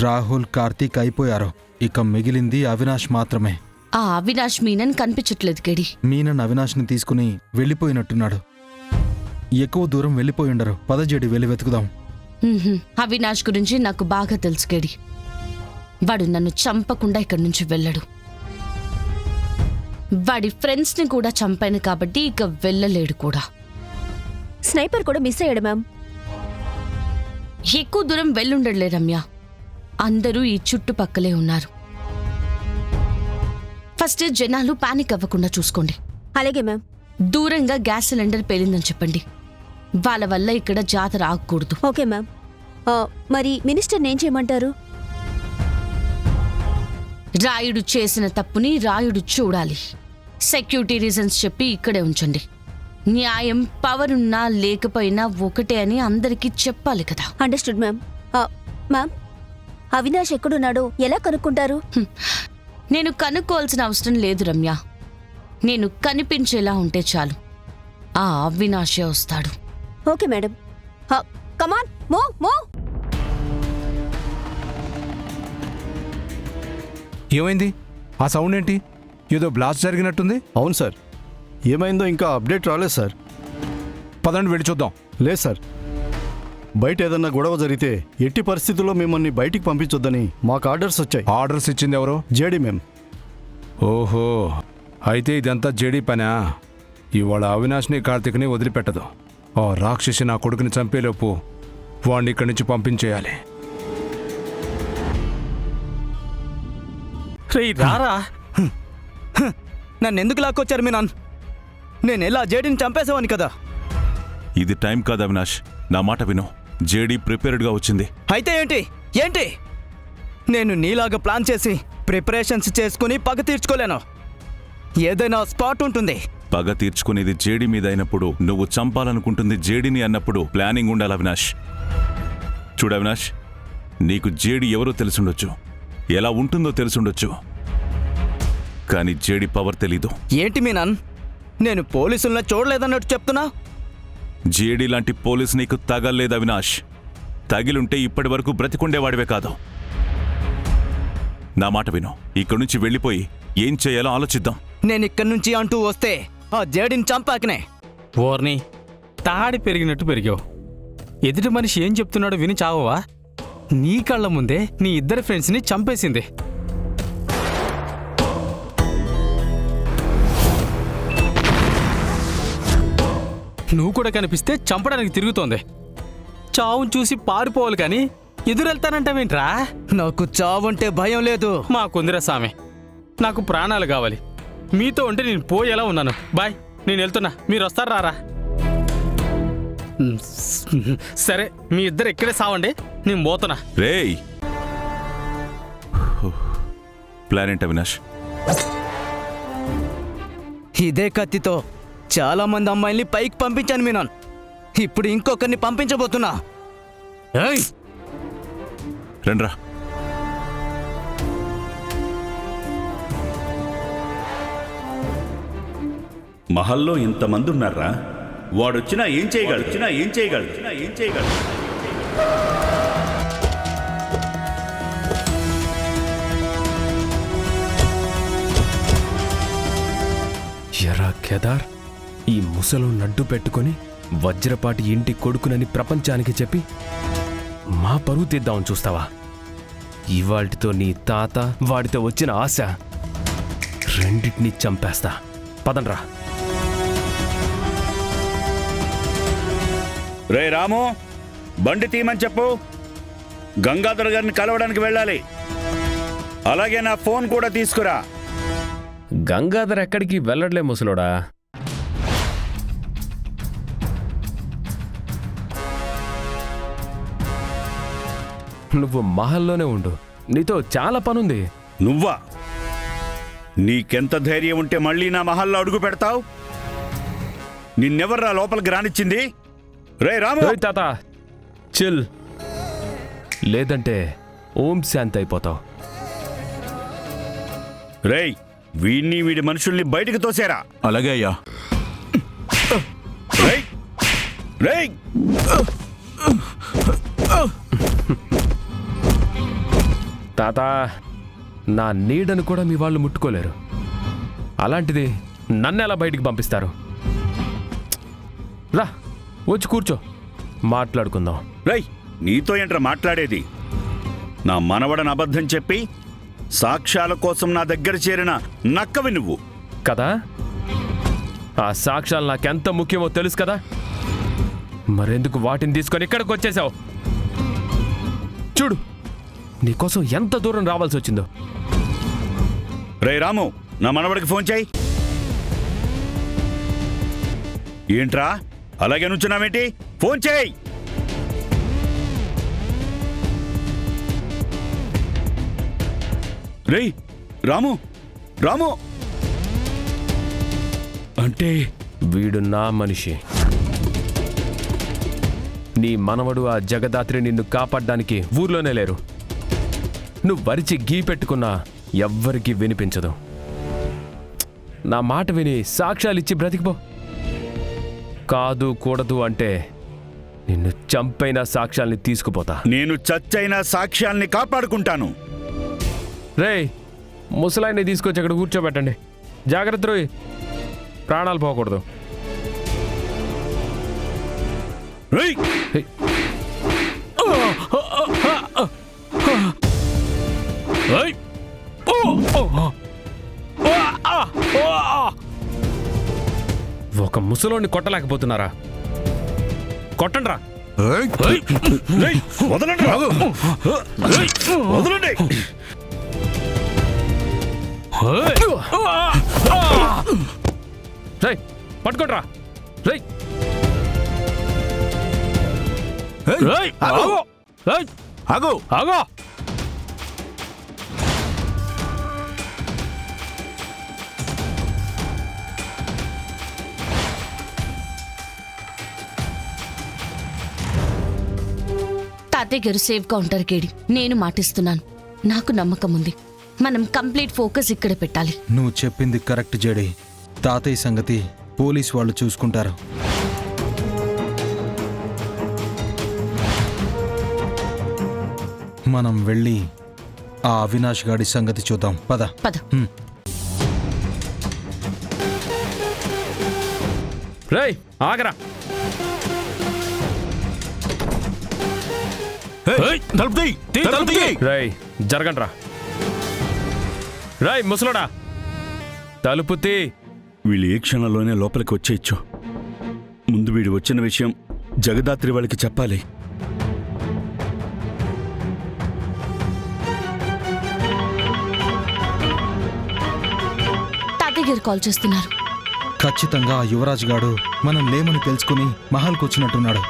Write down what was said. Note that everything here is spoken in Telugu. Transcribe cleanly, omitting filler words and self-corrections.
రాహుల్, కార్తీక్ అయిపోయారు. ఇక మిగిలింది అవినాష్ మాత్రమే. ఆ అవినాష్ మీనన్ కనిపించట్లేదు గడి. మీనన్ అవినాష్ని తీసుకుని వెళ్ళిపోయినట్టున్నాడు. ఎక్కువ దూరం వెళ్ళిపోయిండరు. పద జేడి, వెళ్ళి వెతుకుదాం. అవినాష్ గురించి నాకు బాగా తెలుసు గడి. వాడు నన్ను చంపకుండా ఇక్కడి నుంచి వెళ్ళడు. వాడి ఫ్రెండ్స్ని కూడా చంపాను కాబట్టి ఇక వెళ్ళలేడు కూడా. స్నైపర్ కూడా మిస్ అయ్యాడు మ్యామ్. ఎక్కువ దూరం వెళ్ళుండలే రమ్య. అందరూ ఈ చుట్టుపక్కలే ఉన్నారు. ఫస్ట్ జనాలు పానిక్ అవ్వకుండా చూసుకోండి. అలాగే మ్యామ్. దూరంగా గ్యాస్ సిలిండర్ పేలిందని చెప్పండి. వాళ్ళ వల్ల ఇక్కడ జాతర ఆగకూడదు. Okay ma'am. మరి మినిస్టర్ని ఏం చేయమంటారు? రాయుడు చేసిన తప్పుని రాయుడు చూడాలి. సెక్యూరిటీ రీజన్స్ చెప్పి ఇక్కడే ఉంచండి. న్యాయం పవర్ ఉన్నా లేకపోయినా ఒకటే అని అందరికీ చెప్పాలి కదా. Understood ma'am. మ్యామ్, అవినాష్ ఎక్కడున్నాడో ఎలా కనుక్కుంటారు? నేను కనుక్కోవాల్సిన అవసరం లేదు రమ్య. నేను కనిపించేలా ఉంటే చాలు. ఆ అవినాషే వస్తాడు. Okay madam. కమాన్, మో. ఏమైంది? ఆ సౌండ్ ఏంటి? ఏదో బ్లాస్ట్ జరిగినట్టుంది. అవును సార్. ఏమైందో ఇంకా అప్డేట్ రాలేదు సార్. పదండి వెళ్ళి చూద్దాం. లేదు సార్, బయట ఏదన్నా గొడవ జరిగితే ఎట్టి పరిస్థితుల్లో మిమ్మల్ని బయటికి పంపించొద్దని మాకు ఆర్డర్స్ వచ్చాయి. ఆర్డర్స్ ఇచ్చింది ఎవరు? జేడీ మేం. ఓహో, అయితే ఇదంతా జేడీ పనా? ఇవాళ అవినాష్ని, కార్తీక్ని వదిలిపెట్టదు. ఆ రాక్షసి నా కొడుకుని చంపేలోపు వాడిని ఇక్కడి నుంచి పంపించేయాలి. రారా, నన్ను ఎందుకు లాక్కొచ్చారు మీ నాన్న? నేను ఎలా జేడీని చంపేసేవాని కదా. ఇది టైం కాదు అవినాష్, నా మాట విను. జేడీ ప్రిపేర్డ్గా వచ్చింది. అయితే ఏంటి నేను నీలాగా ప్లాన్ చేసి ప్రిపరేషన్స్ చేసుకుని పగ తీర్చుకోలేను. ఏదైనా స్పాట్ ఉంటుంది. పగ తీర్చుకునేది జేడీ మీద అయినప్పుడు, నువ్వు చంపాలనుకుంటుంది జేడీని అన్నప్పుడు ప్లానింగ్ ఉండాలి అవినాష్. చూడు అవినాష్, నీకు జేడీ ఎవరో తెలుసుండొచ్చు, ఎలా ఉంటుందో తెలుసుండొచ్చు, కానీ జేడీ పవర్ తెలీదు. ఏంటి మీ నాన్న, నేను పోలీసులను చూడలేదన్నట్టు చెప్తున్నా? జేడీ లాంటి పోలీసు నీకు తగల్లేదు అవినాష్. తగిలుంటే ఇప్పటి వరకు బ్రతికుండేవాడివే కాదు. నా మాట విను, ఇక్కడి నుంచి వెళ్ళిపోయి ఏం చేయాలో ఆలోచిద్దాం. నేను ఇక్కడి నుంచి అంటూ వస్తే ఆ జేడీని చంపాకనే. ఓర్ని, తాడి పెరిగినట్టు పెరిగావు. ఎదుటి మనిషి ఏం చెప్తున్నాడో విని చావవా? నీ కళ్ళ ముందే నీ ఇద్దరు ఫ్రెండ్స్ని చంపేసింది. నువ్వు కూడా కనిపిస్తే చంపడానికి తిరుగుతోంది. చావును చూసి పారిపోవాలి కానీ ఎదురెళ్తానంటావేంట్రా? నాకు చావంటే భయం లేదు. మాకుందిరా సామె, నాకు ప్రాణాలు కావాలి. మీతో ఉంటే నేను పోయేలా ఉన్నాను. బాయ్, నేను వెళ్తున్నా. మీరు వస్తారా రారా? సరే, మీ ఇద్దరు ఇక్కడే సావండి, నేను పోతున్నా. రేయ్, ప్లాన్ ఏంటి అవినాష్? ఇదే కత్తితో చాలా మంది అమ్మాయిల్ని పైకి పంపించాను మీ నాన్న. ఇప్పుడు ఇంకొకరిని పంపించబోతున్నా. రండ్రా. మహల్లో ఇంతమంది ఉన్నారా? వాడొచ్చినా ఏం చేయగలడు? ఎరా కేదార్, ఈ ముసలు నడ్డు పెట్టుకొని వజ్రపాటి ఇంటి కొడుకునని ప్రపంచానికి చెప్పి మా పరువు తీద్దామని చూస్తావా? ఇవాళ్టితో నీ తాత, వాడితో వచ్చిన ఆశ రెండింటినీ చంపేస్తా. పదండ్రా. రే రాము, బండి తీయమని చెప్పు. గంగాధర్ గారిని కలవడానికి వెళ్ళాలి. అలాగే నా ఫోన్ కూడా తీసుకురా. గంగాధర్ ఎక్కడికి వెళ్ళట్లే ముసలోడా. నువ్వు మహల్లోనే ఉండు, నీతో చాలా పనుంది. నువ్వా? నీకెంత ధైర్యం ఉంటే మళ్ళీ నా మహల్లో అడుగు పెడతావు? నిన్నెవర్రా లోపలికి రానిచ్చింది? రే రాము! తాత చిల్, లేదంటే ఓం శాంతి అయిపోతావు. రేయ్, వీడిని వీడి మనుషుల్ని బయటికి తోసారా? అలాగే అయ్యా. రేయ్ రేయ్ తాత, నా నీడను కూడా మీ వాళ్ళు ముట్టుకోలేరు. అలాంటిది నన్ను ఎలా బయటికి పంపిస్తారు? రా, వచ్చి కూర్చో, మాట్లాడుకుందాం. రై, నీతో ఏంట్రా మాట్లాడేది? నా మనవడని అబద్ధం చెప్పి సాక్ష్యాల కోసం నా దగ్గర చేరిన నక్కవి నువ్వు కదా? ఆ సాక్ష్యాలు నాకెంత ముఖ్యమో తెలుసు కదా? మరెందుకు వాటిని తీసుకొని ఇక్కడికి వచ్చేసావు? చూడు, నీకోసం ఎంత దూరం రావాల్సి వచ్చిందో. రే రాము, నా మనవడికి ఫోన్ చేయి. ఏంట్రా అలాగే నుంచున్నావేంటి? ఫోన్ చేయి. రేయ్ రాము, రాము అంటే వీడు నా మనిషి. నీ మనవడు ఆ జగదాత్రి నిన్ను కాపాడ్డానికి ఊర్లోనే లేరు. నువ్వు వరిచి గీ పెట్టుకున్నా ఎవ్వరికీ వినిపించదు. నా మాట విని సాక్ష్యాలిచ్చి బ్రతికిపో. కాదు కూడదు అంటే నిన్ను చంపైన సాక్ష్యాల్ని తీసుకుపోతా. నేను చచ్చైన సాక్ష్యాల్ని కాపాడుకుంటాను. రేయ్, ముసలాయిని తీసుకొచ్చి అక్కడ కూర్చోబెట్టండి. జాగ్రత్త రోయ్, ప్రాణాలు పోకూడదు. రేయ్! హేయ్. ఏయ్! ఒక ముసలోని కొట్టలేకపోతున్నారా? కొట్టండ్రా. రేయ్, వదలండి. వదలండి. రేయ్, పట్టుకోండ్రా. రేయ్, ఆగు! ఆగు! ఆగు! తాతయ్య గారు సేఫ్గా ఉంటారు కేడి. నేను మాటిస్తున్నాను. నాకు నమ్మకం ఉంది. మనం కంప్లీట్ ఫోకస్ ఇక్కడ పెట్టాలి. నువ్వు చెప్పింది కరెక్ట్ జేడి. తాతయ్య సంగతి పోలీస్ వాళ్ళు చూసుకుంటారు. మనం వెళ్ళి ఆ అవినాష్ గాడి సంగతి చూద్దాం. పద పద. రేయ్, ఆగరా. రేయ్, జరగండ్రా. రేయ్ ముసలోడా, తలుపు తీ. వీళ్ళు ఏ క్షణంలోనే లోపలికి వచ్చేయచ్చు. ముందు వీడు వచ్చిన విషయం జగదాత్రి వాళ్ళకి చెప్పాలి. తాతయ్య గారు కాల్ చేస్తున్నారు. ఖచ్చితంగా ఆ యువరాజ్ గాడు మనం లేమని తెలుసుకుని మహల్కి వచ్చినట్టున్నాడు.